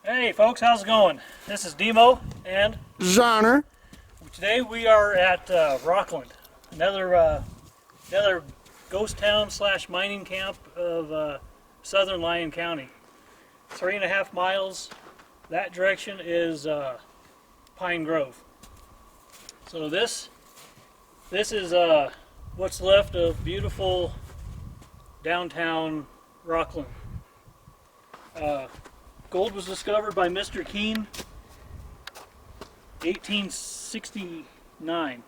Hey folks, how's it going? This is Demo and Zonner. today we are at Rockland, another ghost town slash mining camp of southern Lyon County. 3.5 miles that direction is Pine Grove. So this is what's left of beautiful downtown Rockland. Gold was discovered by Mr. Keene, 1869.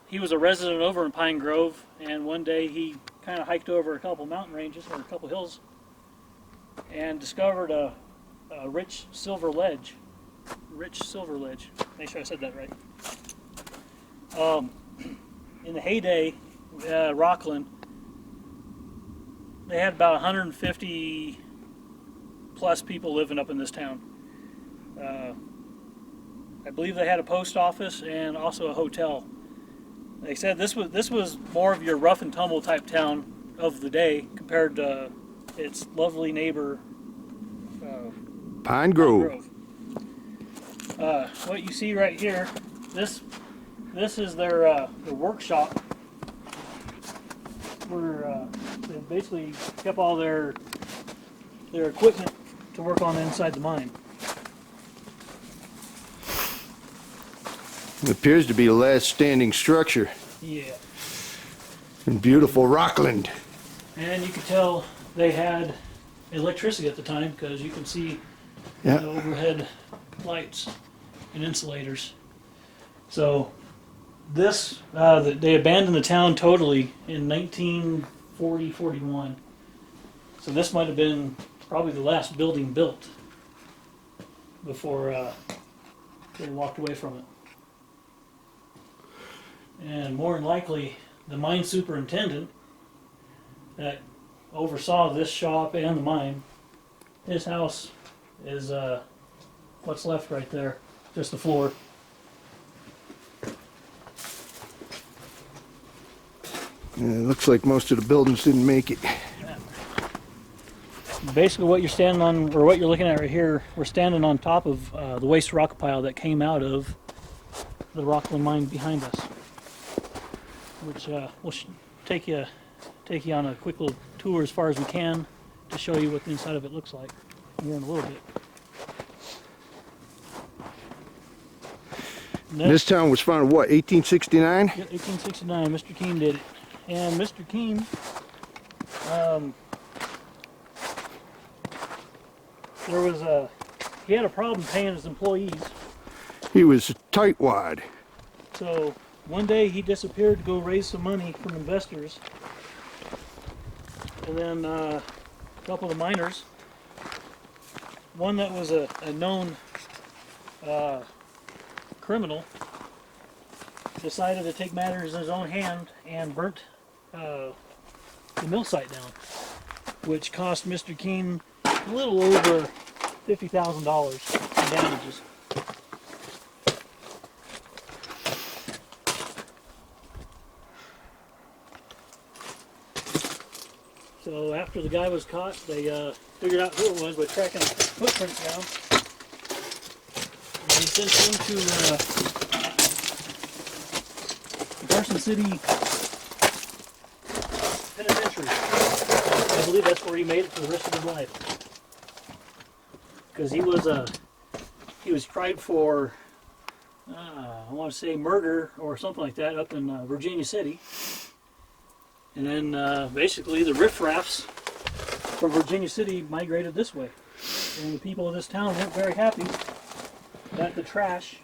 He was a resident over in Pine Grove, and one day he kind of hiked over a couple mountain ranges, or a couple hills, and discovered a rich silver ledge. Make sure I said that right. In the heyday, Rockland, they had about 150 plus people living up in this town. I believe they had a post office and also a hotel. They said this was more of your rough and tumble type town of the day compared to its lovely neighbor, Pine Grove. What you see right here, this is their workshop, where they basically kept all their equipment to work on inside the mine. It appears to be the last standing structure Yeah. in beautiful Rockland. And you could tell they had electricity at the time, because you can see Yeah. the overhead lights and insulators. So this, they abandoned the town totally in 1940-41. So this might have been probably the last building built before they walked away from it. And more than likely, the mine superintendent that oversaw this shop and the mine, his house is what's left right there, just the floor. Yeah, it looks like most of the buildings didn't make it. Basically what you're standing on, or what you're looking at right here, we're standing on top of the waste rock pile that came out of the Rockland mine behind us, which we'll take you on a quick little tour as far as we can to show you what the inside of it looks like here in a little bit. This town was founded, what, 1869? Yeah, 1869, Mr. Keene did it. And Mr. Keene, he had a problem paying his employees. He was a tightwad. So one day he disappeared to go raise some money from investors. And then a couple of the miners, one that was a known criminal, decided to take matters in his own hand and burnt the mill site down, which cost Mr. Keene a little over $50,000 in damages. So after the guy was caught, they figured out who it was by tracking footprints down. And they sent him to the Carson City Penitentiary. I believe that's where he made it for the rest of his life. Because he was tried for, I want to say murder or something like that up in Virginia City. And then basically the riffraffs from Virginia City migrated this way. And the people of this town weren't very happy that the trash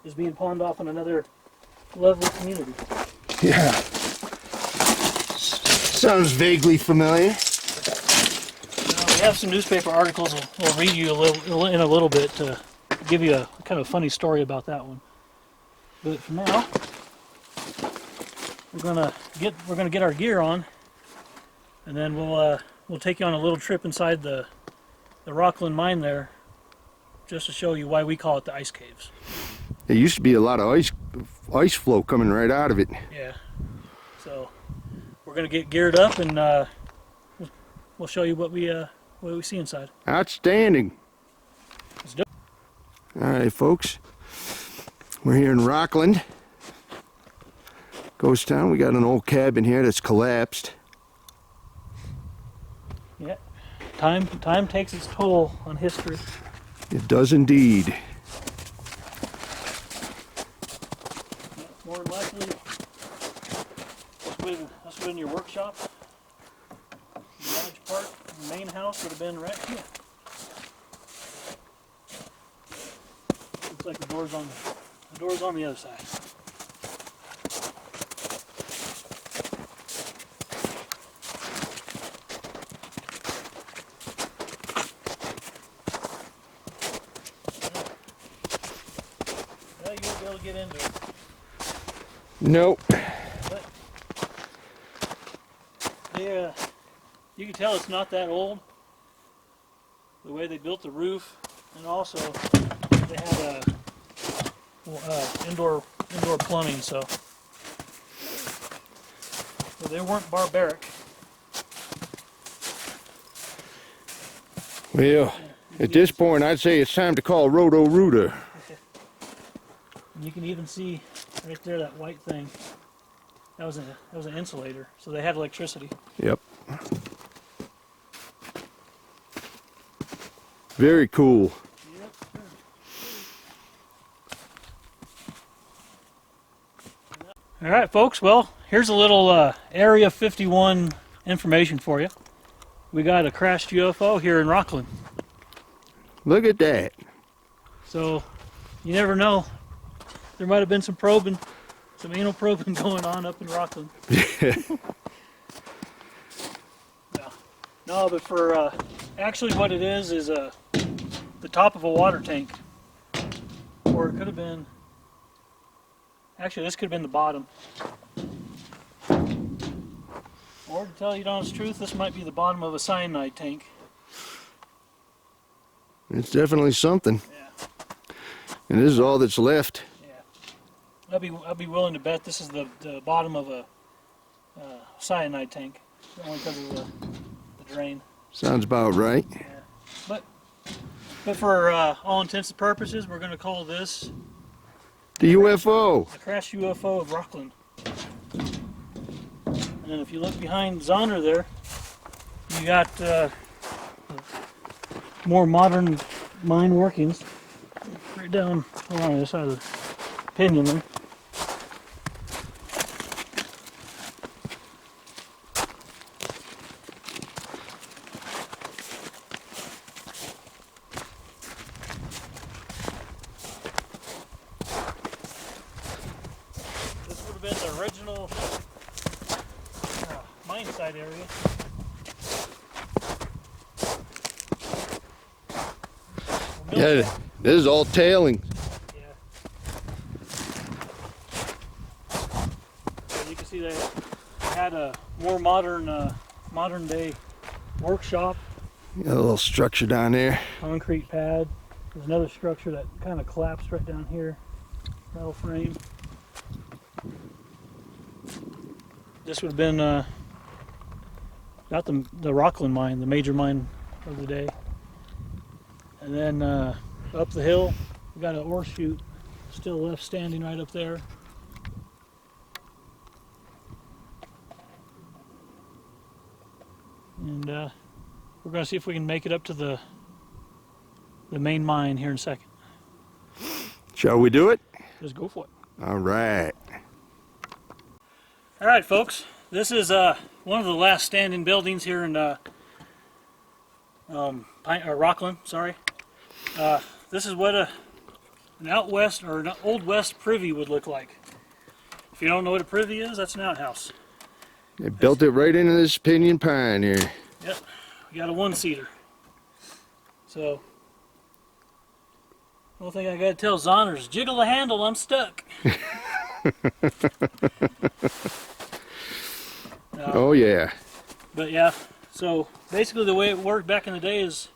is being pawned off in another lovely community. Yeah. Sounds vaguely familiar. We have some newspaper articles we'll read you in a little bit to give you a kind of funny story about that one. But for now, we're gonna get our gear on, and then we'll take you on a little trip inside the Rockland mine there, just to show you why we call it the ice caves. There used to be a lot of ice flow coming right out of it. Yeah. So we're gonna get geared up, and we'll show you what we What do we see inside? Outstanding. Let's do it. All right, folks. We're here in Rockland, ghost town. We got an old cabin here that's collapsed. Yeah. Time takes its toll on history. It does indeed. More than likely, this would been your workshop. The large part, the main house would have been right here. Looks like the door's on the other side. Well, you won't be able to get into it. Nope. But yeah, you can tell it's not that old. The way they built the roof, and also they had indoor plumbing, so they weren't barbaric. Well, at this point, I'd say it's time to call Roto-Rooter. You can even see right there that white thing. That was an insulator, so they had electricity. Yep. Very cool. Yep. All right, folks. Well, here's a little Area 51 information for you. We got a crashed UFO here in Rockland. Look at that. So, you never know. There might have been some probing, some anal probing going on up in Rockland. No, but for actually what it is the top of a water tank. Or it could have been, actually this could have been the bottom. Or to tell you the honest truth, this might be the bottom of a cyanide tank. It's definitely something. Yeah. And this is all that's left. Yeah. I'd be willing to bet this is the bottom of a cyanide tank, only because of the drain. Sounds about right. Yeah. But for all intents and purposes, we're going to call this The UFO. the crashed UFO of Rockland. And then if you look behind Zonner there, you got more modern mine workings right down along the side of the pinion there. This would have been the original mine site area. Yeah, this is all tailing. Yeah. So you can see they had a more modern day workshop, Got a little structure down there. concrete pad. There's another structure that kind of collapsed right down here, metal frame. This would have been not the Rockland mine, the major mine of the day. And then up the hill, we got an ore chute still left standing right up there. And we're going to see if we can make it up to the main mine here in a second. Shall we do it? Just go for it. All right. All right, folks. This is one of the last standing buildings here in Rockland. Sorry. This is what an out west or an old west privy would look like. If you don't know what a privy is, that's an outhouse. They built it right into this pinyon pine here. Yep. We got a one-seater. So, the only thing I got to tell Zonner is jiggle the handle. I'm stuck. Oh yeah. But yeah, so basically the way it worked back in the day is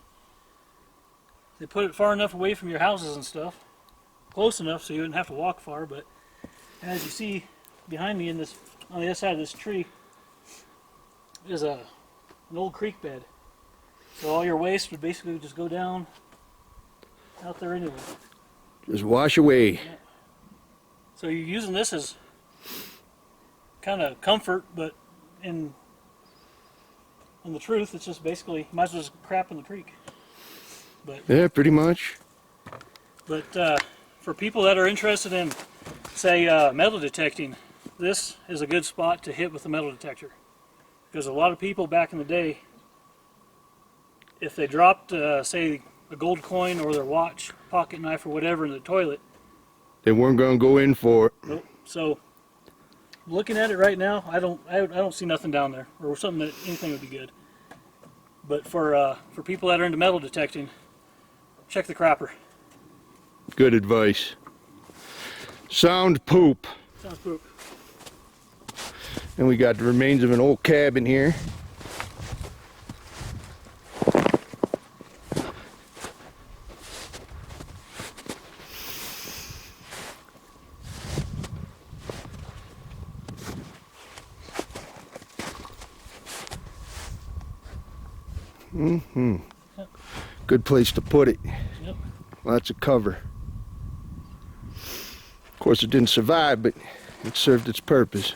they put it far enough away from your houses and stuff, close enough so you wouldn't have to walk far. But as you see behind me on the other side of this tree is an old creek bed. So all your waste would basically just go down out there anyway. Just wash away. Yeah. So you're using this as kind of comfort, but in the truth, it's just basically, might as well just crap in the creek. But Yeah, pretty much. for people that are interested in, say, metal detecting, this is a good spot to hit with a metal detector. Because a lot of people back in the day, if they dropped, say, a gold coin or their watch, pocket knife, or whatever in the toilet, They weren't going to go in for it. nope. So, looking at it right now, I don't see nothing down there, or something that anything would be good. But for people that are into metal detecting, check the crapper. Good advice. Sound poop. Sounds poop. And we got the remains of an old cabin here. Yep. Good place to put it. Yep. Lots of cover. Of course, it didn't survive, but it served its purpose.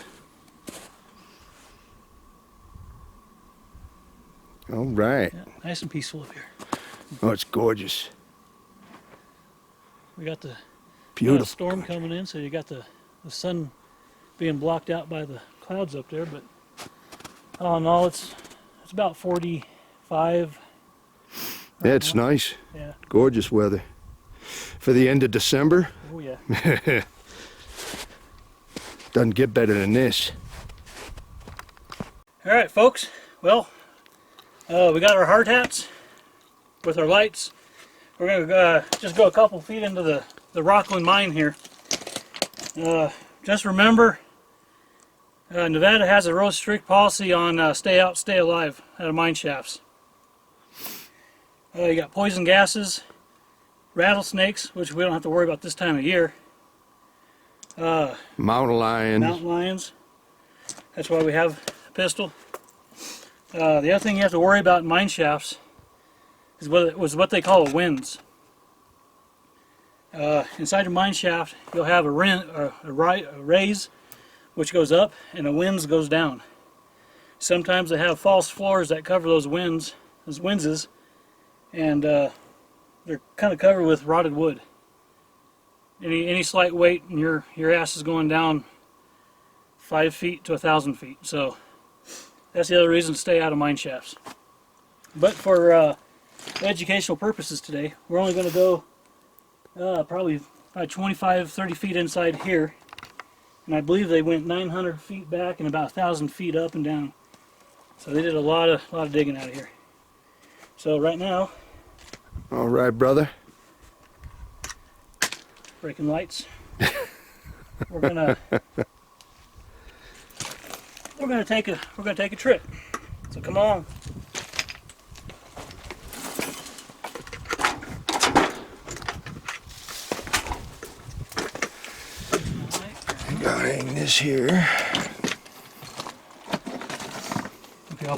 All right. Yeah, nice and peaceful up here. Oh, it's gorgeous. We got the Beautiful. storm coming in, so you got the sun being blocked out by the clouds up there. But all in all, it's about 45. Yeah, it's nice. Yeah. Gorgeous weather. For the end of December, Oh yeah. doesn't get better than this. All right, folks. Well, we got our hard hats with our lights. We're gonna just go a couple feet into the Rockland mine here. Just remember, Nevada has a real strict policy on stay out, stay alive out of mine shafts. You got poison gases, rattlesnakes, which we don't have to worry about this time of year. Mountain lions. Mountain lions. That's why we have a pistol. The other thing you have to worry about in mine shafts is what they call a winze. Inside your mine shaft, you'll have a raise, which goes up, and a winze goes down. Sometimes they have false floors that cover those winzes, and they're kind of covered with rotted wood. Any slight weight, and your ass is going down 5 feet to 1,000 feet. So that's the other reason to stay out of mine shafts. But for educational purposes today, we're only going to go probably 25, 30 feet inside here. And I believe they went 900 feet back and about 1,000 feet up and down. So they did a lot of digging out of here. So right now, All right, brother. breaking lights. we're gonna take a trip. So come on. Gotta hang this here. Okay, I'll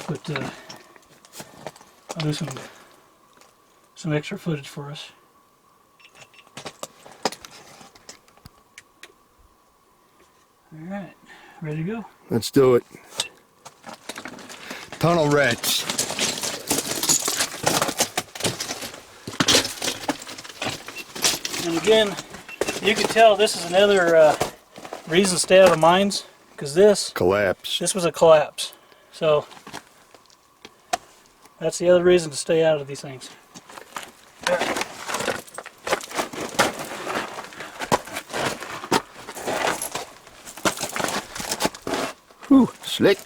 do some extra footage for us. All right, ready to go? Let's do it. Tunnel rats. And again, you can tell this is another reason to stay out of mines, because this Collapse. was a collapse. So that's the other reason to stay out of these things. Whew, slick.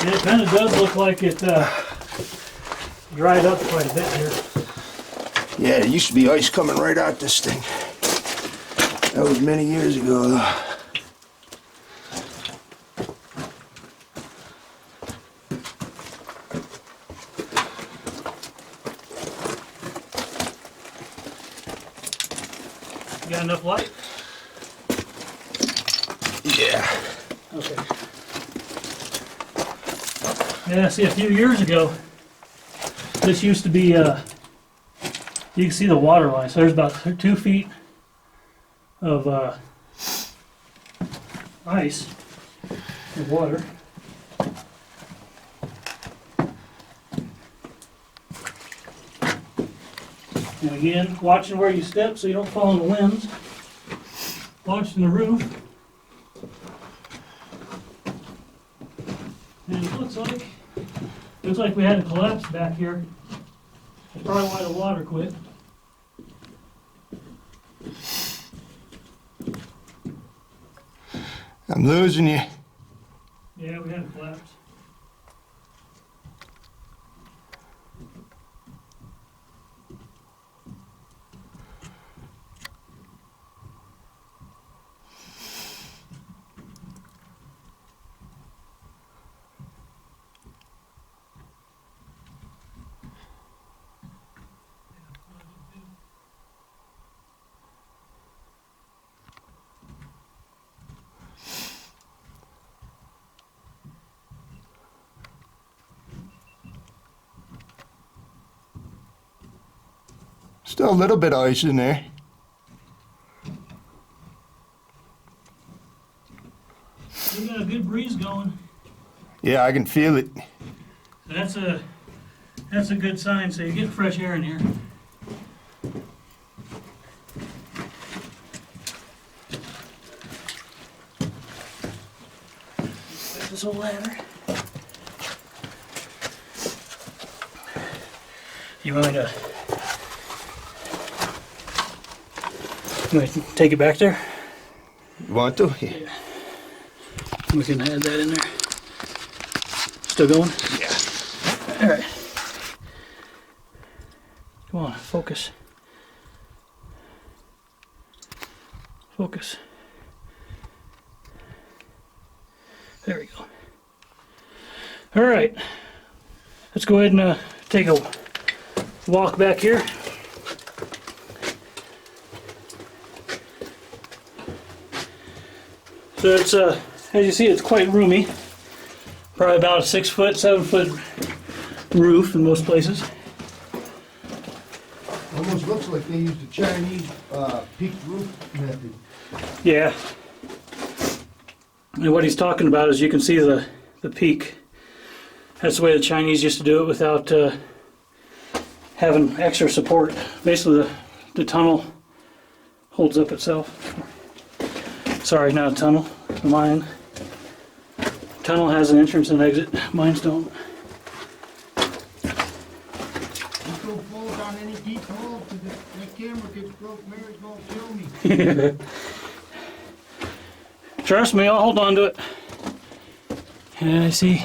And it kind of does look like it dried up quite a bit here. Yeah, there used to be ice coming right out this thing. That was many years ago, though. You got enough light? Yeah. Okay. Yeah, see, a few years ago, this used to be, you can see the water line. So there's about 2 feet of ice, of water. And again, watching where you step so you don't fall in the winds. Watching the roof. And it looks like we had a collapse back here. That's probably why the water quit. I'm losing you. Yeah, we had a collapse. Still a little bit of ice in there. We got a good breeze going. Yeah, I can feel it. That's a good sign. So you get fresh air in here. This old ladder. You want me to take it back there? You want to? Yeah. We can add that in there. Still going? Yeah. All right. Come on, focus. Focus. There we go. All right. Let's go ahead and take a walk back here. So it's as you see, it's quite roomy. Probably about a 6 foot, 7 foot roof in most places. Almost looks like they used the Chinese peaked roof method. Yeah. And what he's talking about is you can see the peak. That's the way the Chinese used to do it without having extra support. Basically, the tunnel holds up itself. Sorry, not a tunnel. The mine. Tunnel has an entrance and exit. Mines don't. Just don't fall down any deep hole because if that camera gets broke, Mary's gonna kill me. Trust me, I'll hold on to it. And I see.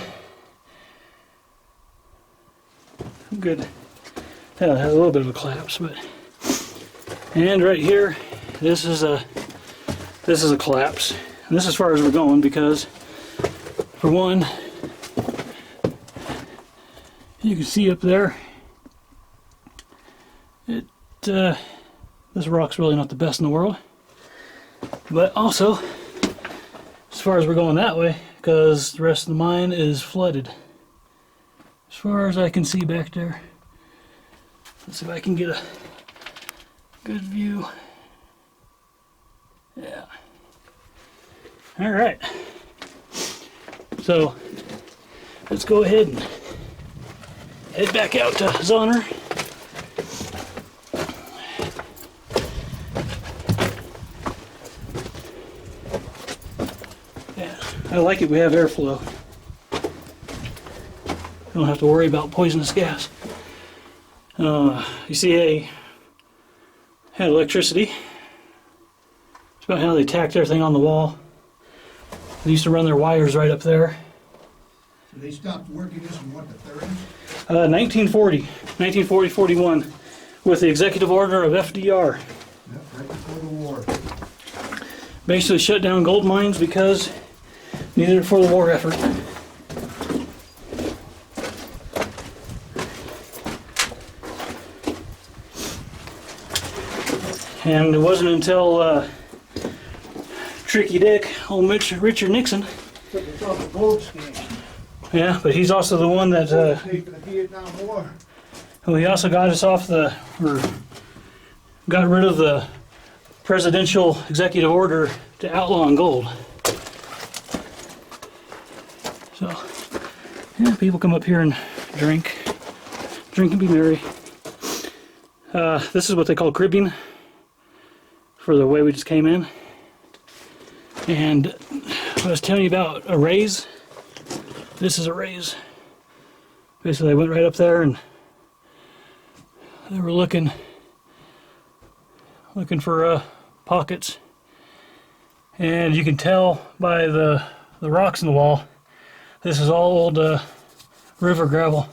Good. Yeah, it has a little bit of a collapse, but. And right here, this is a collapse. And this is as far as we're going because, for one, you can see up there, this rock's really not the best in the world. But also, as far as we're going that way, because the rest of the mine is flooded. As far as I can see back there. Let's see if I can get a good view. Yeah. All right. So let's go ahead and head back out to Zonner. Yeah, I like it. We have airflow. Don't have to worry about poisonous gas. You see, I had electricity. It's about how they tacked everything on the wall. They used to run their wires right up there. So they stopped working this in what, the 30s? 1940, 41, with the executive order of FDR. Yep, right before the war. Basically shut down gold mines because needed it for the war effort. And it wasn't until Tricky Dick, old Richard Nixon, took us off the gold scheme. Yeah, but he's also the one that, Paid for the Vietnam War. who he also got us off the, or got rid of the presidential executive order to outlaw gold. So, yeah, people come up here and drink and be merry. This is what they call cribbing for the way we just came in. And I was telling you about a raise. This is a raise. Basically, I went right up there and they were looking for pockets. And you can tell by the rocks in the wall, this is all old river gravel.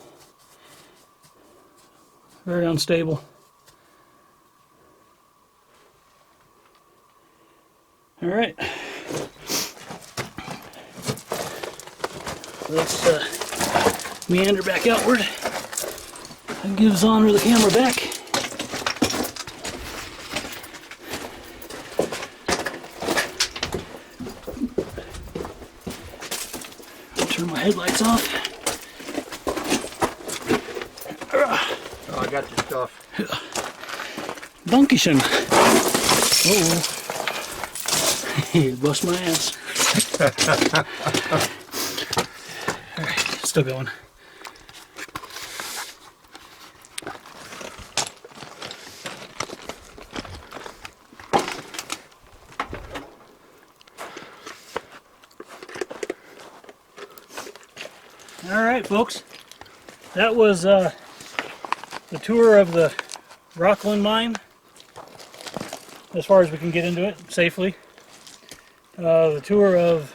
Very unstable. All right. Let's meander back outward and give Zonner the camera back. Turn my headlights off. Oh, I got your stuff. Dankeschön. Oh, bust my ass. All right, still going. All right, folks. That was the tour of the Rockland mine, as far as we can get into it safely. The tour of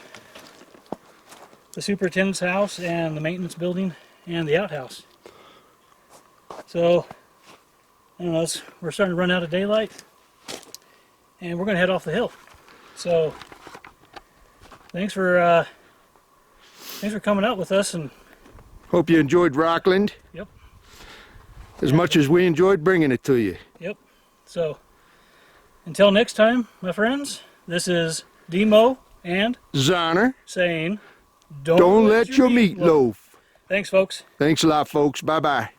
the superintendent's house and the maintenance building and the outhouse. So, I don't know, we're starting to run out of daylight and we're going to head off the hill. So, thanks for coming out with us. And Hope you enjoyed Rockland. Yep. As much as we enjoyed bringing it to you. Yep. So, until next time, my friends, this is Demo and Zonner, saying, don't let your meat loaf. Thanks, folks. Thanks a lot, folks. Bye-bye.